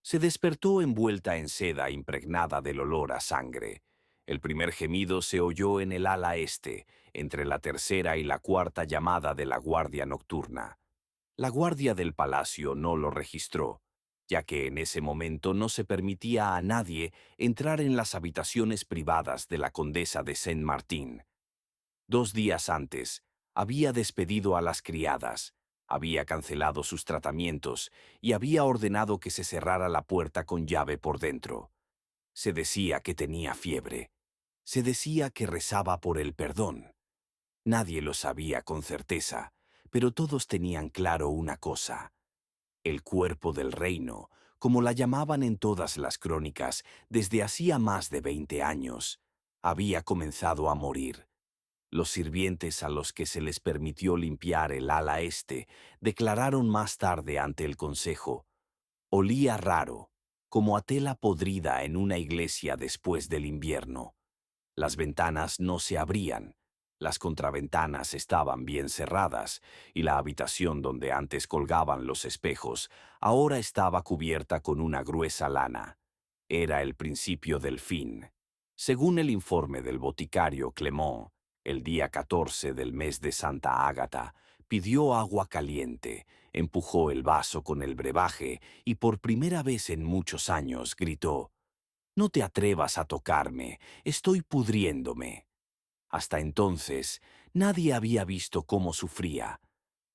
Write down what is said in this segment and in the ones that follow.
Se despertó envuelta en seda impregnada del olor a sangre. El primer gemido se oyó en el ala este, entre la tercera y la cuarta llamada de la guardia nocturna. La guardia del palacio no lo registró, ya que en ese momento no se permitía a nadie entrar en las habitaciones privadas de la condesa de Saint-Martin. 2 días antes, había despedido a las criadas, había cancelado sus tratamientos y había ordenado que se cerrara la puerta con llave por dentro. Se decía que tenía fiebre. Se decía que rezaba por el perdón. Nadie lo sabía con certeza, pero todos tenían claro una cosa. El cuerpo del reino, como la llamaban en todas las crónicas desde hacía más de 20 años, había comenzado a morir. Los sirvientes a los que se les permitió limpiar el ala este declararon más tarde ante el consejo: olía raro, como a tela podrida en una iglesia después del invierno. Las ventanas no se abrían, las contraventanas estaban bien cerradas y la habitación donde antes colgaban los espejos ahora estaba cubierta con una gruesa lana. Era el principio del fin. Según el informe del boticario Clement, el día 14 del mes de Santa Ágata, pidió agua caliente, empujó el vaso con el brebaje y por primera vez en muchos años gritó: «No te atrevas a tocarme, estoy pudriéndome». Hasta entonces, nadie había visto cómo sufría.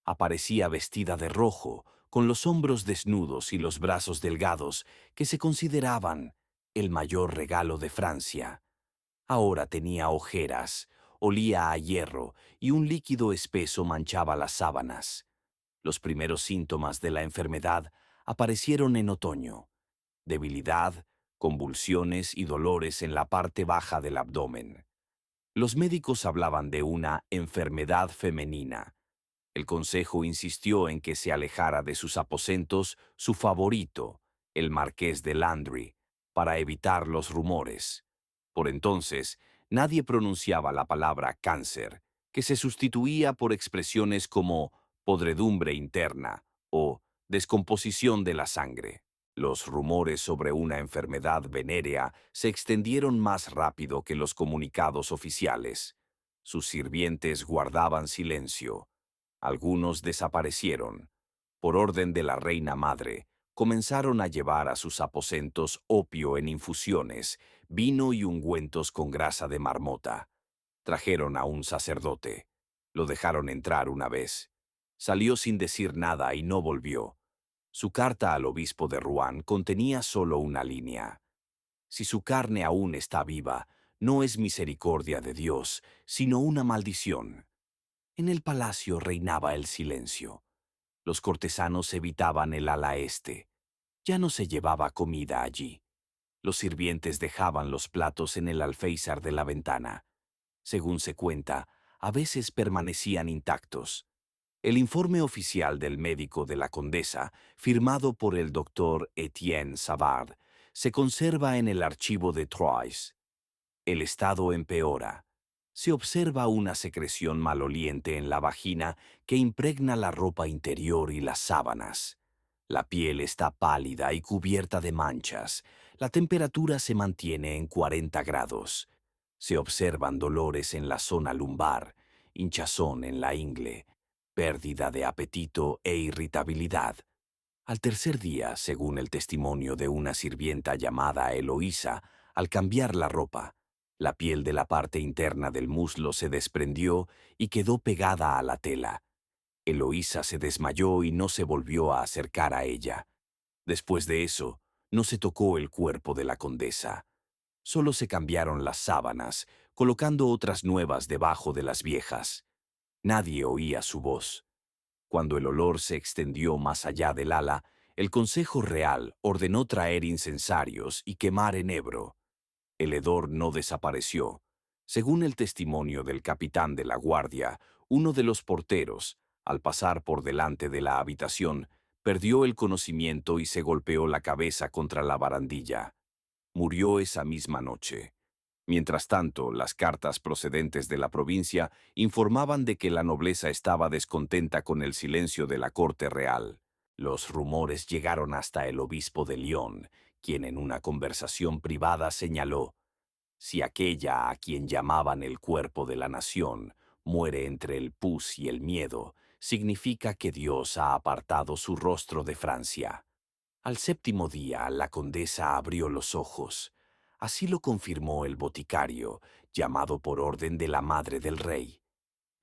Aparecía vestida de rojo, con los hombros desnudos y los brazos delgados, que se consideraban el mayor regalo de Francia. Ahora tenía ojeras, olía a hierro y un líquido espeso manchaba las sábanas. Los primeros síntomas de la enfermedad aparecieron en otoño: debilidad, convulsiones y dolores en la parte baja del abdomen. Los médicos hablaban de una enfermedad femenina. El consejo insistió en que se alejara de sus aposentos su favorito, el marqués de Landry, para evitar los rumores. Por entonces, nadie pronunciaba la palabra cáncer, que se sustituía por expresiones como podredumbre interna o descomposición de la sangre. Los rumores sobre una enfermedad venérea se extendieron más rápido que los comunicados oficiales. Sus sirvientes guardaban silencio. Algunos desaparecieron. Por orden de la reina madre, comenzaron a llevar a sus aposentos opio en infusiones, vino y ungüentos con grasa de marmota. Trajeron a un sacerdote. Lo dejaron entrar una vez. Salió sin decir nada y no volvió. Su carta al obispo de Rouen contenía solo una línea: «Si su carne aún está viva, no es misericordia de Dios, sino una maldición». En el palacio reinaba el silencio. Los cortesanos evitaban el ala este. Ya no se llevaba comida allí. Los sirvientes dejaban los platos en el alféizar de la ventana. Según se cuenta, a veces permanecían intactos. El informe oficial del médico de la condesa, firmado por el doctor Etienne Savard, se conserva en el archivo de Troyes. El estado empeora. Se observa una secreción maloliente en la vagina que impregna la ropa interior y las sábanas. La piel está pálida y cubierta de manchas. La temperatura se mantiene en 40 grados. Se observan dolores en la zona lumbar, hinchazón en la ingle, pérdida de apetito e irritabilidad. Al tercer día, según el testimonio de una sirvienta llamada Eloísa, al cambiar la ropa, la piel de la parte interna del muslo se desprendió y quedó pegada a la tela. Eloísa se desmayó y no se volvió a acercar a ella. Después de eso, no se tocó el cuerpo de la condesa. Solo se cambiaron las sábanas, colocando otras nuevas debajo de las viejas. Nadie oía su voz. Cuando el olor se extendió más allá del ala, el Consejo Real ordenó traer incensarios y quemar en Ebro. El hedor no desapareció. Según el testimonio del capitán de la guardia, uno de los porteros, al pasar por delante de la habitación, perdió el conocimiento y se golpeó la cabeza contra la barandilla. Murió esa misma noche. Mientras tanto, las cartas procedentes de la provincia informaban de que la nobleza estaba descontenta con el silencio de la corte real. Los rumores llegaron hasta el obispo de Lyon, quien en una conversación privada señaló: si aquella a quien llamaban el cuerpo de la nación muere entre el pus y el miedo, significa que Dios ha apartado su rostro de Francia. Al séptimo día, la condesa abrió los ojos. Así lo confirmó el boticario, llamado por orden de la madre del rey.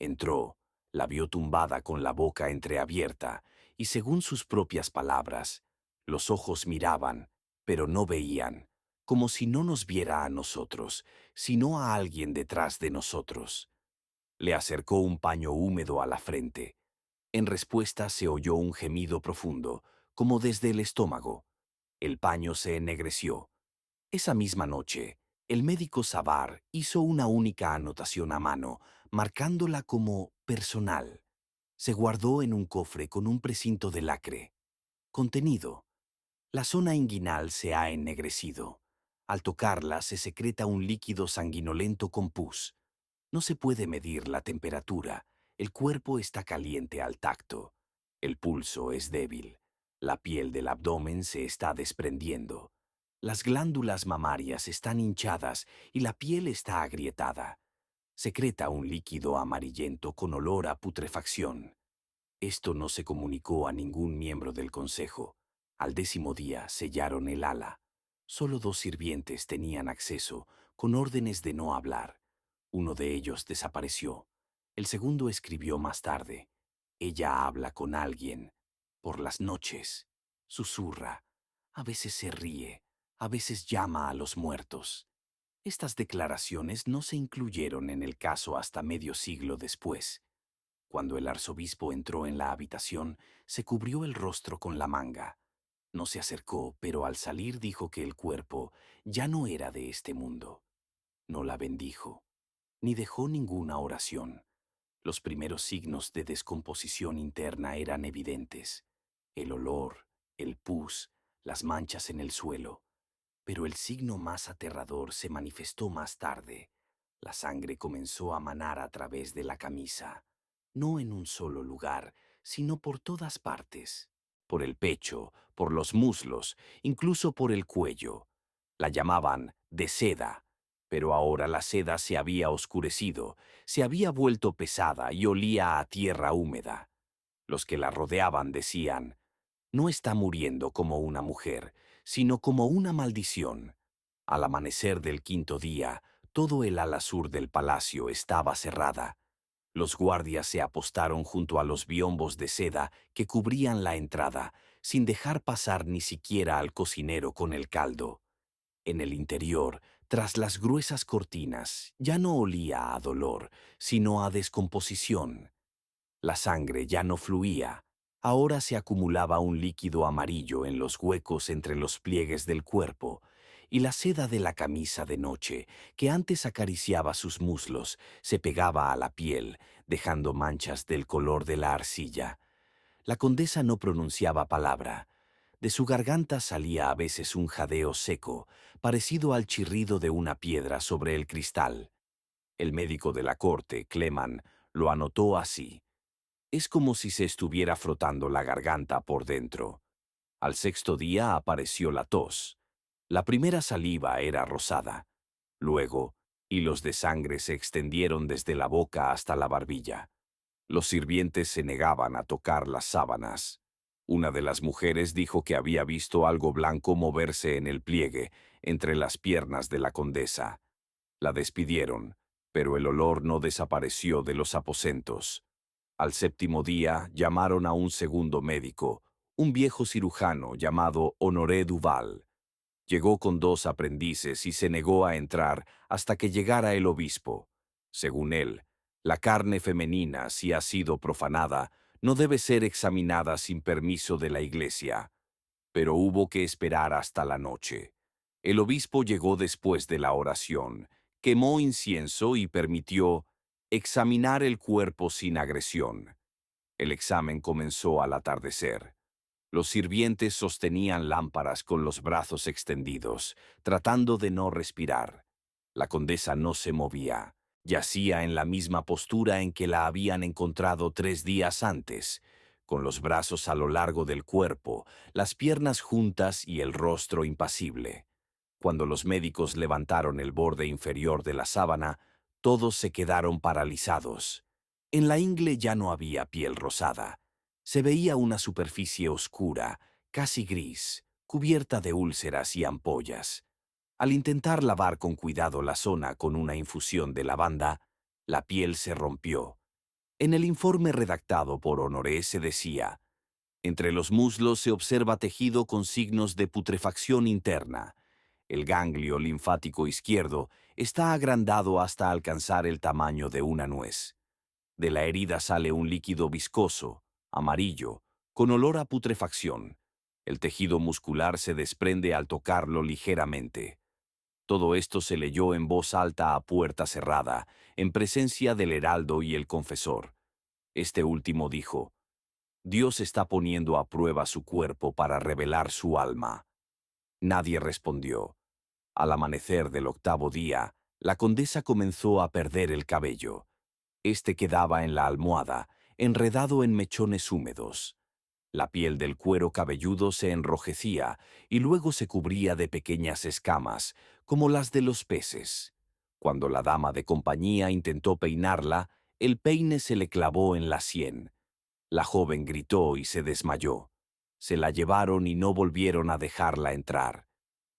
Entró, la vio tumbada con la boca entreabierta, y según sus propias palabras, los ojos miraban, pero no veían, como si no nos viera a nosotros, sino a alguien detrás de nosotros. Le acercó un paño húmedo a la frente. En respuesta se oyó un gemido profundo, como desde el estómago. El paño se ennegreció. Esa misma noche, el médico Savart hizo una única anotación a mano, marcándola como personal. Se guardó en un cofre con un precinto de lacre. Contenido: la zona inguinal se ha ennegrecido. Al tocarla se secreta un líquido sanguinolento con pus. No se puede medir la temperatura. El cuerpo está caliente al tacto. El pulso es débil. La piel del abdomen se está desprendiendo. Las glándulas mamarias están hinchadas y la piel está agrietada. Secreta un líquido amarillento con olor a putrefacción. Esto no se comunicó a ningún miembro del consejo. Al 10º día sellaron el ala. Solo 2 sirvientes tenían acceso, con órdenes de no hablar. Uno de ellos desapareció. El segundo escribió más tarde: ella habla con alguien. Por las noches. Susurra. A veces se ríe. A veces llama a los muertos. Estas declaraciones no se incluyeron en el caso hasta medio siglo después. Cuando el arzobispo entró en la habitación, se cubrió el rostro con la manga. No se acercó, pero al salir dijo que el cuerpo ya no era de este mundo. No la bendijo, ni dejó ninguna oración. Los primeros signos de descomposición interna eran evidentes: el olor, el pus, las manchas en el suelo. Pero el signo más aterrador se manifestó más tarde. La sangre comenzó a manar a través de la camisa, no en un solo lugar, sino por todas partes: por el pecho, por los muslos, incluso por el cuello. La llamaban de seda, pero ahora la seda se había oscurecido, se había vuelto pesada y olía a tierra húmeda. Los que la rodeaban decían: no está muriendo como una mujer, sino como una maldición. Al amanecer del 5º día, todo el ala sur del palacio estaba cerrada. Los guardias se apostaron junto a los biombos de seda que cubrían la entrada, sin dejar pasar ni siquiera al cocinero con el caldo. En el interior, tras las gruesas cortinas, ya no olía a dolor, sino a descomposición. La sangre ya no fluía. Ahora se acumulaba un líquido amarillo en los huecos entre los pliegues del cuerpo, y la seda de la camisa de noche, que antes acariciaba sus muslos, se pegaba a la piel, dejando manchas del color de la arcilla. La condesa no pronunciaba palabra. De su garganta salía a veces un jadeo seco, parecido al chirrido de una piedra sobre el cristal. El médico de la corte, Clement, lo anotó así: es como si se estuviera frotando la garganta por dentro. Al 6º día apareció la tos. La primera saliva era rosada. Luego, hilos de sangre se extendieron desde la boca hasta la barbilla. Los sirvientes se negaban a tocar las sábanas. Una de las mujeres dijo que había visto algo blanco moverse en el pliegue, entre las piernas de la condesa. La despidieron, pero el olor no desapareció de los aposentos. Al 7º día llamaron a un segundo médico, un viejo cirujano llamado Honoré Duval. Llegó con 2 aprendices y se negó a entrar hasta que llegara el obispo. Según él, la carne femenina, si ha sido profanada, no debe ser examinada sin permiso de la iglesia. Pero hubo que esperar hasta la noche. El obispo llegó después de la oración, quemó incienso y permitió examinar el cuerpo sin agresión. El examen comenzó al atardecer. Los sirvientes sostenían lámparas con los brazos extendidos, tratando de no respirar. La condesa no se movía. Yacía en la misma postura en que la habían encontrado 3 días antes, con los brazos a lo largo del cuerpo, las piernas juntas y el rostro impasible. Cuando los médicos levantaron el borde inferior de la sábana, todos se quedaron paralizados. En la ingle ya no había piel rosada. Se veía una superficie oscura, casi gris, cubierta de úlceras y ampollas. Al intentar lavar con cuidado la zona con una infusión de lavanda, la piel se rompió. En el informe redactado por Honoré se decía: entre los muslos se observa tejido con signos de putrefacción interna. El ganglio linfático izquierdo está agrandado hasta alcanzar el tamaño de una nuez. De la herida sale un líquido viscoso, amarillo, con olor a putrefacción. El tejido muscular se desprende al tocarlo ligeramente. Todo esto se leyó en voz alta a puerta cerrada, en presencia del heraldo y el confesor. Este último dijo: Dios está poniendo a prueba su cuerpo para revelar su alma. Nadie respondió. Al amanecer del octavo día, la condesa comenzó a perder el cabello. Este quedaba en la almohada, enredado en mechones húmedos. La piel del cuero cabelludo se enrojecía y luego se cubría de pequeñas escamas, como las de los peces. Cuando la dama de compañía intentó peinarla, el peine se le clavó en la sien. La joven gritó y se desmayó. Se la llevaron y no volvieron a dejarla entrar.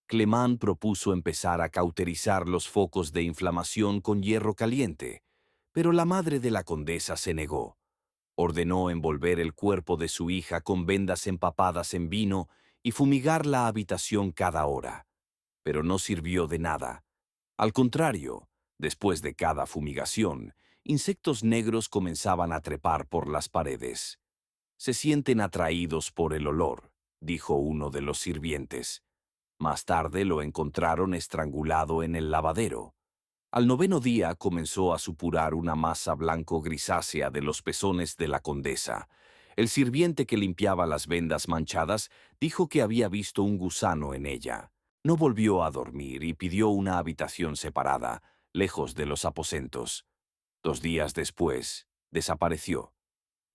Clemán propuso empezar a cauterizar los focos de inflamación con hierro caliente, pero la madre de la condesa se negó. Ordenó envolver el cuerpo de su hija con vendas empapadas en vino y fumigar la habitación cada hora. Pero no sirvió de nada. Al contrario, después de cada fumigación, insectos negros comenzaban a trepar por las paredes. Se sienten atraídos por el olor, dijo uno de los sirvientes. Más tarde lo encontraron estrangulado en el lavadero. Al noveno día comenzó a supurar una masa blanco-grisácea de los pezones de la condesa. El sirviente que limpiaba las vendas manchadas dijo que había visto un gusano en ella. No volvió a dormir y pidió una habitación separada, lejos de los aposentos. 2 días después, desapareció.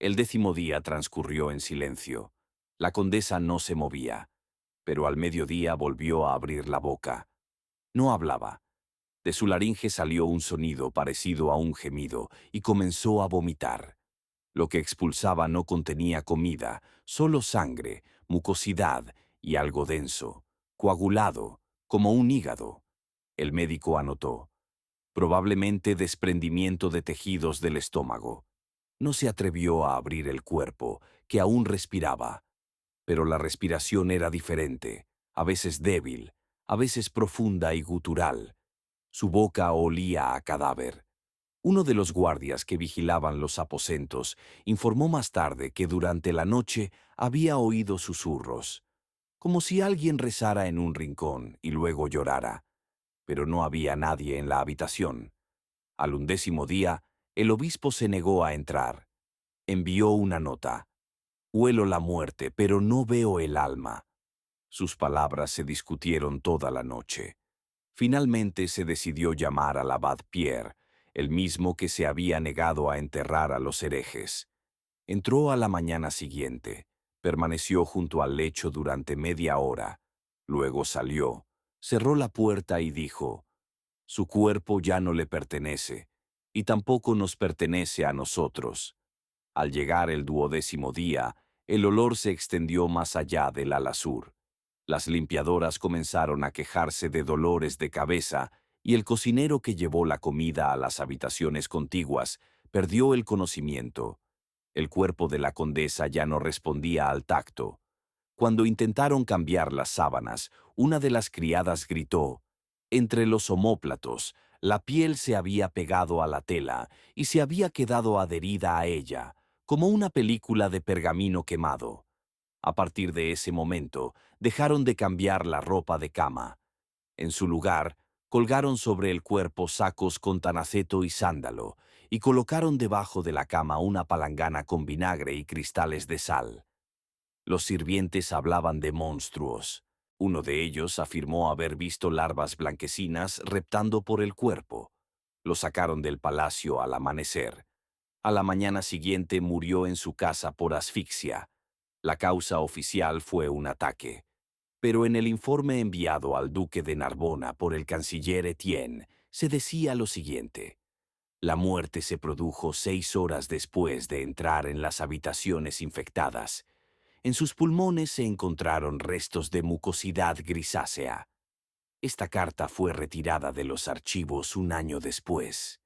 El 10º día transcurrió en silencio. La condesa no se movía, pero al mediodía volvió a abrir la boca. No hablaba. De su laringe salió un sonido parecido a un gemido y comenzó a vomitar. Lo que expulsaba no contenía comida, solo sangre, mucosidad y algo denso, coagulado, como un hígado. El médico anotó: probablemente desprendimiento de tejidos del estómago. No se atrevió a abrir el cuerpo, que aún respiraba. Pero la respiración era diferente, a veces débil, a veces profunda y gutural. Su boca olía a cadáver. Uno de los guardias que vigilaban los aposentos informó más tarde que durante la noche había oído susurros, como si alguien rezara en un rincón y luego llorara. Pero no había nadie en la habitación. Al 11º día, el obispo se negó a entrar. Envió una nota: huelo la muerte, pero no veo el alma. Sus palabras se discutieron toda la noche. Finalmente se decidió llamar al abad Pierre, el mismo que se había negado a enterrar a los herejes. Entró a la mañana siguiente, permaneció junto al lecho durante media hora, luego salió, cerró la puerta y dijo: su cuerpo ya no le pertenece, y tampoco nos pertenece a nosotros. Al llegar el 12º día, el olor se extendió más allá del ala sur. Las limpiadoras comenzaron a quejarse de dolores de cabeza y el cocinero que llevó la comida a las habitaciones contiguas perdió el conocimiento. El cuerpo de la condesa ya no respondía al tacto. Cuando intentaron cambiar las sábanas, una de las criadas gritó: entre los omóplatos, la piel se había pegado a la tela y se había quedado adherida a ella, como una película de pergamino quemado. A partir de ese momento, dejaron de cambiar la ropa de cama. En su lugar, colgaron sobre el cuerpo sacos con tanaceto y sándalo, y colocaron debajo de la cama una palangana con vinagre y cristales de sal. Los sirvientes hablaban de monstruos. Uno de ellos afirmó haber visto larvas blanquecinas reptando por el cuerpo. Lo sacaron del palacio al amanecer. A la mañana siguiente murió en su casa por asfixia. La causa oficial fue un ataque. Pero en el informe enviado al duque de Narbona por el canciller Etienne, se decía lo siguiente: la muerte se produjo 6 horas después de entrar en las habitaciones infectadas. En sus pulmones se encontraron restos de mucosidad grisácea. Esta carta fue retirada de los archivos un año después.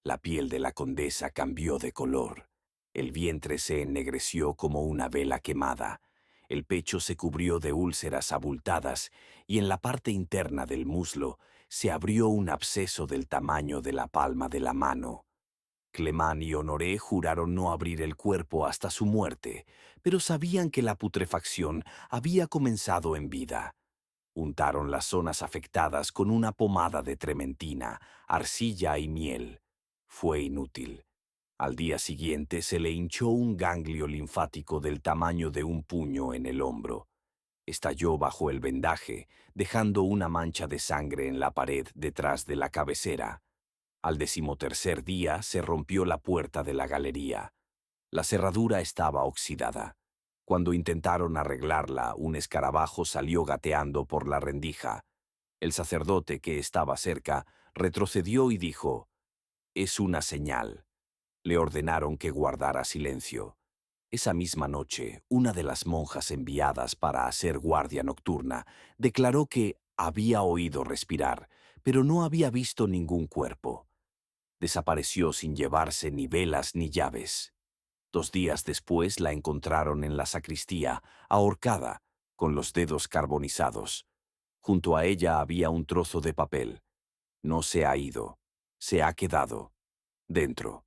La piel de la condesa cambió de color. El vientre se ennegreció como una vela quemada. El pecho se cubrió de úlceras abultadas y en la parte interna del muslo se abrió un absceso del tamaño de la palma de la mano. Clement y Honoré juraron no abrir el cuerpo hasta su muerte, pero sabían que la putrefacción había comenzado en vida. Untaron las zonas afectadas con una pomada de trementina, arcilla y miel. Fue inútil. Al día siguiente se le hinchó un ganglio linfático del tamaño de un puño en el hombro. Estalló bajo el vendaje, dejando una mancha de sangre en la pared detrás de la cabecera. Al 13º día se rompió la puerta de la galería. La cerradura estaba oxidada. Cuando intentaron arreglarla, un escarabajo salió gateando por la rendija. El sacerdote, que estaba cerca, retrocedió y dijo: «Es una señal». Le ordenaron que guardara silencio. Esa misma noche, una de las monjas enviadas para hacer guardia nocturna declaró que había oído respirar, pero no había visto ningún cuerpo. Desapareció sin llevarse ni velas ni llaves. 2 días después la encontraron en la sacristía, ahorcada, con los dedos carbonizados. Junto a ella había un trozo de papel. No se ha ido, se ha quedado dentro.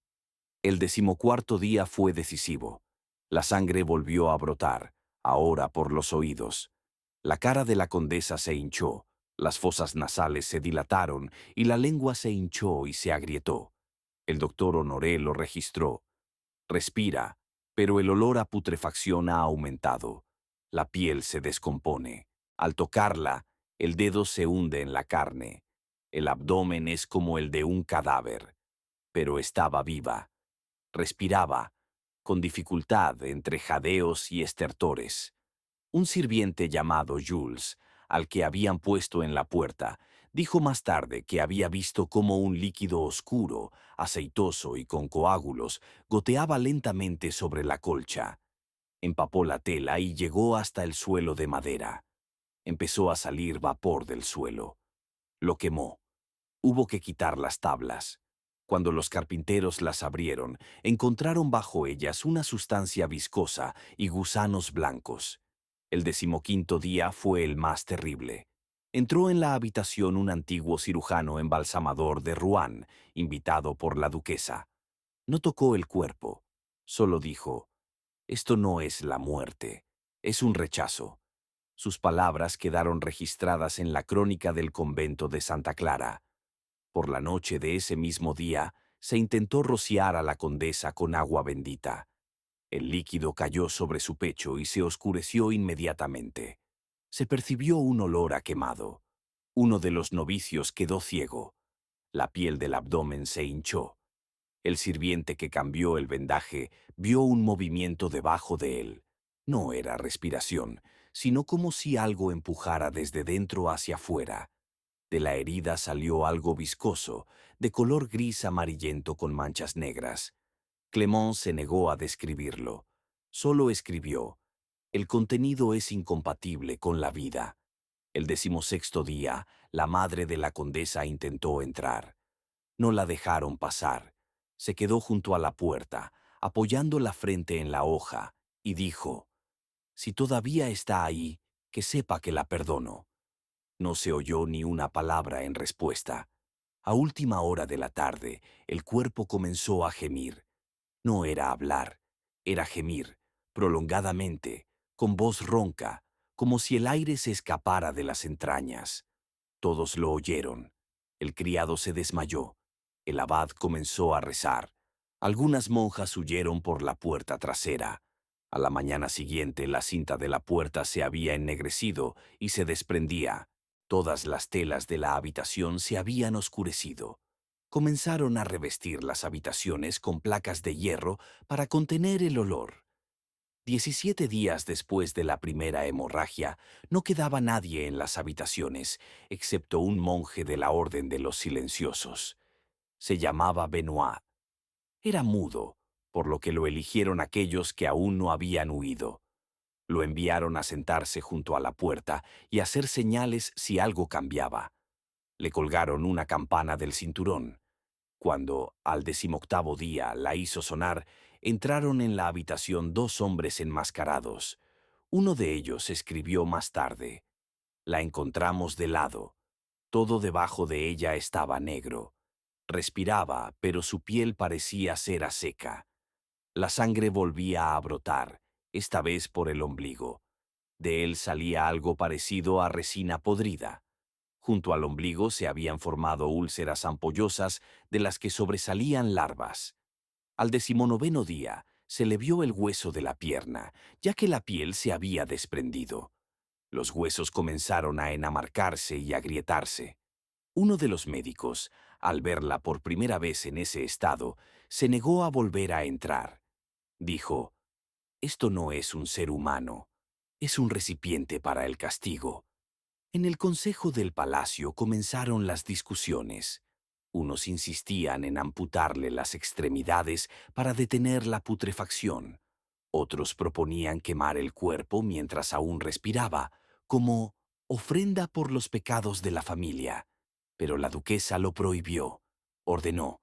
El 14º día fue decisivo. La sangre volvió a brotar, ahora por los oídos. La cara de la condesa se hinchó, las fosas nasales se dilataron y la lengua se hinchó y se agrietó. El doctor Honoré lo registró. Respira, pero el olor a putrefacción ha aumentado. La piel se descompone. Al tocarla, el dedo se hunde en la carne. El abdomen es como el de un cadáver. Pero estaba viva. Respiraba, con dificultad entre jadeos y estertores. Un sirviente llamado Jules, al que habían puesto en la puerta, dijo más tarde que había visto cómo un líquido oscuro, aceitoso y con coágulos goteaba lentamente sobre la colcha. Empapó la tela y llegó hasta el suelo de madera. Empezó a salir vapor del suelo. Lo quemó. Hubo que quitar las tablas. Cuando los carpinteros las abrieron, encontraron bajo ellas una sustancia viscosa y gusanos blancos. El 15º día fue el más terrible. Entró en la habitación un antiguo cirujano embalsamador de Rouen, invitado por la duquesa. No tocó el cuerpo, solo dijo: «Esto no es la muerte, es un rechazo». Sus palabras quedaron registradas en la crónica del convento de Santa Clara. Por la noche de ese mismo día, se intentó rociar a la condesa con agua bendita. El líquido cayó sobre su pecho y se oscureció inmediatamente. Se percibió un olor a quemado. Uno de los novicios quedó ciego. La piel del abdomen se hinchó. El sirviente que cambió el vendaje vio un movimiento debajo de él. No era respiración, sino como si algo empujara desde dentro hacia afuera. De la herida salió algo viscoso, de color gris amarillento con manchas negras. Clement se negó a describirlo. Solo escribió: «El contenido es incompatible con la vida». El 16º día, la madre de la condesa intentó entrar. No la dejaron pasar. Se quedó junto a la puerta, apoyando la frente en la hoja, y dijo: «Si todavía está ahí, que sepa que la perdono». No se oyó ni una palabra en respuesta. A última hora de la tarde, el cuerpo comenzó a gemir. No era hablar, era gemir, prolongadamente, con voz ronca, como si el aire se escapara de las entrañas. Todos lo oyeron. El criado se desmayó. El abad comenzó a rezar. Algunas monjas huyeron por la puerta trasera. A la mañana siguiente, la cinta de la puerta se había ennegrecido y se desprendía. Todas las telas de la habitación se habían oscurecido. comenzaron a revestir las habitaciones con placas de hierro para contener el olor. 17 días después de la primera hemorragia, no quedaba nadie en las habitaciones, excepto un monje de la Orden de los Silenciosos. Se llamaba Benoit. Era mudo, por lo que lo eligieron aquellos que aún no habían huido. Lo enviaron a sentarse junto a la puerta y a hacer señales si algo cambiaba. Le colgaron una campana del cinturón. Cuando, al 18º día, la hizo sonar, entraron en la habitación dos hombres enmascarados. Uno de ellos escribió más tarde: «La encontramos de lado. Todo debajo de ella estaba negro. Respiraba, pero su piel parecía cera seca. La sangre volvía a brotar, esta vez por el ombligo. De él salía algo parecido a resina podrida. Junto al ombligo se habían formado úlceras ampollosas de las que sobresalían larvas. Al 19º día se le vio el hueso de la pierna, ya que la piel se había desprendido. Los huesos comenzaron a enamarcarse y agrietarse. Uno de los médicos, al verla por primera vez en ese estado, se negó a volver a entrar. Dijo: «Esto no es un ser humano, es un recipiente para el castigo». En el consejo del palacio comenzaron las discusiones. Unos insistían en amputarle las extremidades para detener la putrefacción. Otros proponían quemar el cuerpo mientras aún respiraba, como ofrenda por los pecados de la familia. Pero la duquesa lo prohibió. Ordenó: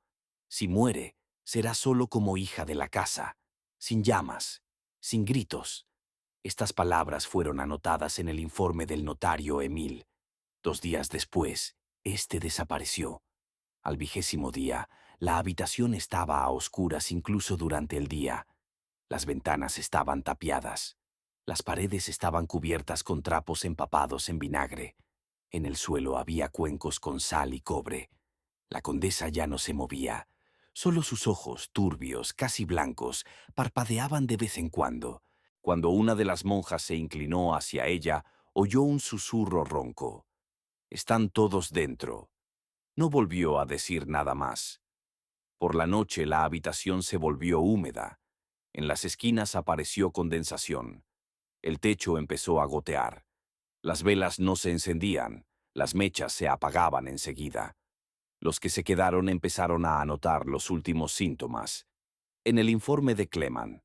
«Si muere, será solo como hija de la casa, sin llamas, sin gritos». Estas palabras fueron anotadas en el informe del notario Emil. 2 días después, este desapareció. Al 20º día, la habitación estaba a oscuras incluso durante el día. Las ventanas estaban tapiadas. Las paredes estaban cubiertas con trapos empapados en vinagre. En el suelo había cuencos con sal y cobre. La condesa ya no se movía. Solo sus ojos, turbios, casi blancos, parpadeaban de vez en cuando. Cuando una de las monjas se inclinó hacia ella, oyó un susurro ronco: «Están todos dentro». No volvió a decir nada más. Por la noche la habitación se volvió húmeda. En las esquinas apareció condensación. El techo empezó a gotear. Las velas no se encendían, las mechas se apagaban enseguida. Los que se quedaron empezaron a anotar los últimos síntomas. En el informe de Cleman: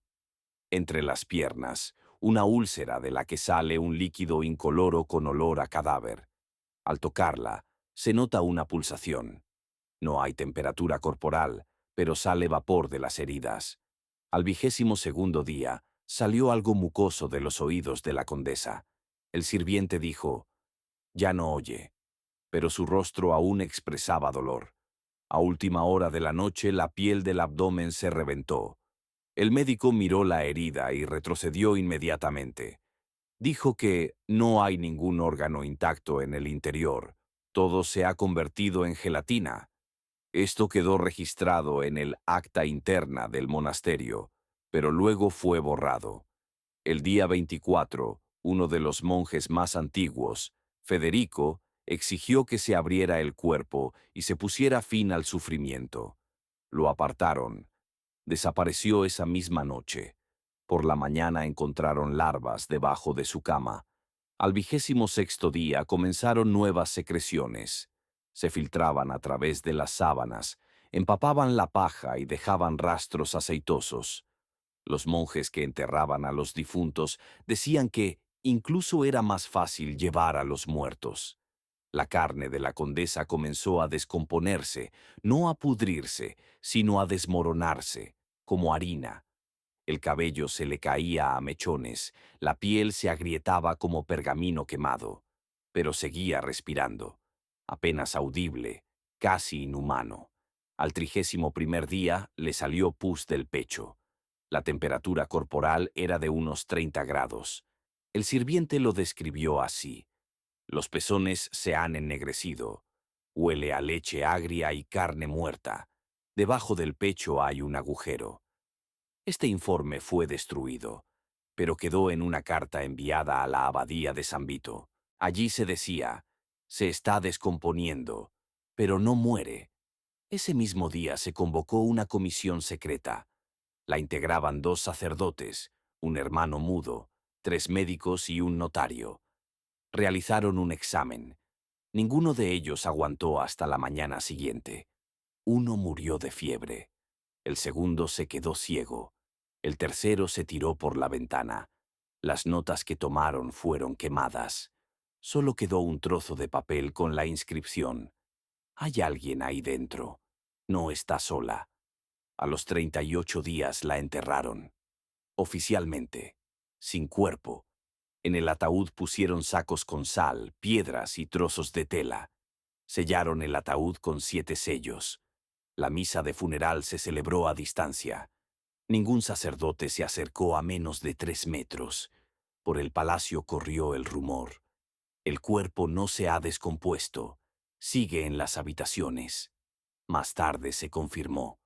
«Entre las piernas, una úlcera de la que sale un líquido incoloro con olor a cadáver. Al tocarla, se nota una pulsación. No hay temperatura corporal, pero sale vapor de las heridas». Al 22º día, salió algo mucoso de los oídos de la condesa. El sirviente dijo: «Ya no oye», pero su rostro aún expresaba dolor. A última hora de la noche, la piel del abdomen se reventó. El médico miró la herida y retrocedió inmediatamente. Dijo que no hay ningún órgano intacto en el interior. Todo se ha convertido en gelatina. Esto quedó registrado en el acta interna del monasterio, pero luego fue borrado. El día 24, uno de los monjes más antiguos, Federico, exigió que se abriera el cuerpo y se pusiera fin al sufrimiento. Lo apartaron. Desapareció esa misma noche. Por la mañana encontraron larvas debajo de su cama. Al 26º día comenzaron nuevas secreciones. Se filtraban a través de las sábanas, empapaban la paja y dejaban rastros aceitosos. Los monjes que enterraban a los difuntos decían que incluso era más fácil llevar a los muertos. La carne de la condesa comenzó a descomponerse, no a pudrirse, sino a desmoronarse, como harina. El cabello se le caía a mechones, la piel se agrietaba como pergamino quemado, pero seguía respirando, apenas audible, casi inhumano. Al 31º día le salió pus del pecho. La temperatura corporal era de unos 30 grados. El sirviente lo describió así: «Los pezones se han ennegrecido. Huele a leche agria y carne muerta. Debajo del pecho hay un agujero». Este informe fue destruido, pero quedó en una carta enviada a la abadía de San Vito. Allí se decía: «Se está descomponiendo, pero no muere». Ese mismo día se convocó una comisión secreta. La integraban 2 sacerdotes, un hermano mudo, 3 médicos y un notario. Realizaron un examen. Ninguno de ellos aguantó hasta la mañana siguiente. Uno murió de fiebre. El segundo se quedó ciego. El tercero se tiró por la ventana. Las notas que tomaron fueron quemadas. Solo quedó un trozo de papel con la inscripción: «Hay alguien ahí dentro. No está sola». A los 38 días la enterraron. Oficialmente. Sin cuerpo. En el ataúd pusieron sacos con sal, piedras y trozos de tela. Sellaron el ataúd con 7 sellos. La misa de funeral se celebró a distancia. Ningún sacerdote se acercó a menos de 3 metros. Por el palacio corrió el rumor: el cuerpo no se ha descompuesto. Sigue en las habitaciones. Más tarde se confirmó.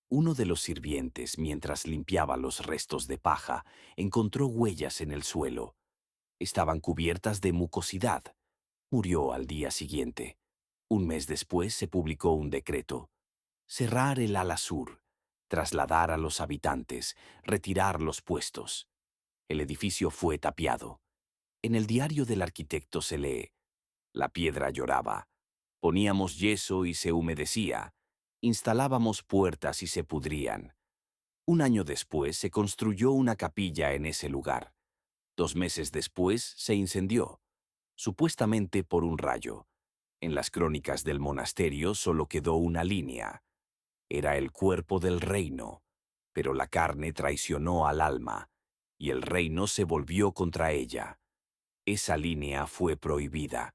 Uno de los sirvientes, mientras limpiaba los restos de paja, encontró huellas en el suelo. Estaban cubiertas de mucosidad. Murió al día siguiente. Un mes después se publicó un decreto: cerrar el ala sur, trasladar a los habitantes, retirar los puestos. El edificio fue tapiado. En el diario del arquitecto se lee: la piedra lloraba. Poníamos yeso y se humedecía. Instalábamos puertas y se pudrían. Un año después se construyó una capilla en ese lugar. 2 meses después se incendió, supuestamente por un rayo. En las crónicas del monasterio solo quedó una línea: era el cuerpo del reino, pero la carne traicionó al alma, y el reino se volvió contra ella. Esa línea fue prohibida.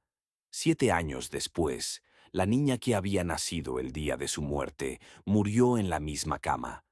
7 años después, la niña que había nacido el día de su muerte murió en la misma cama.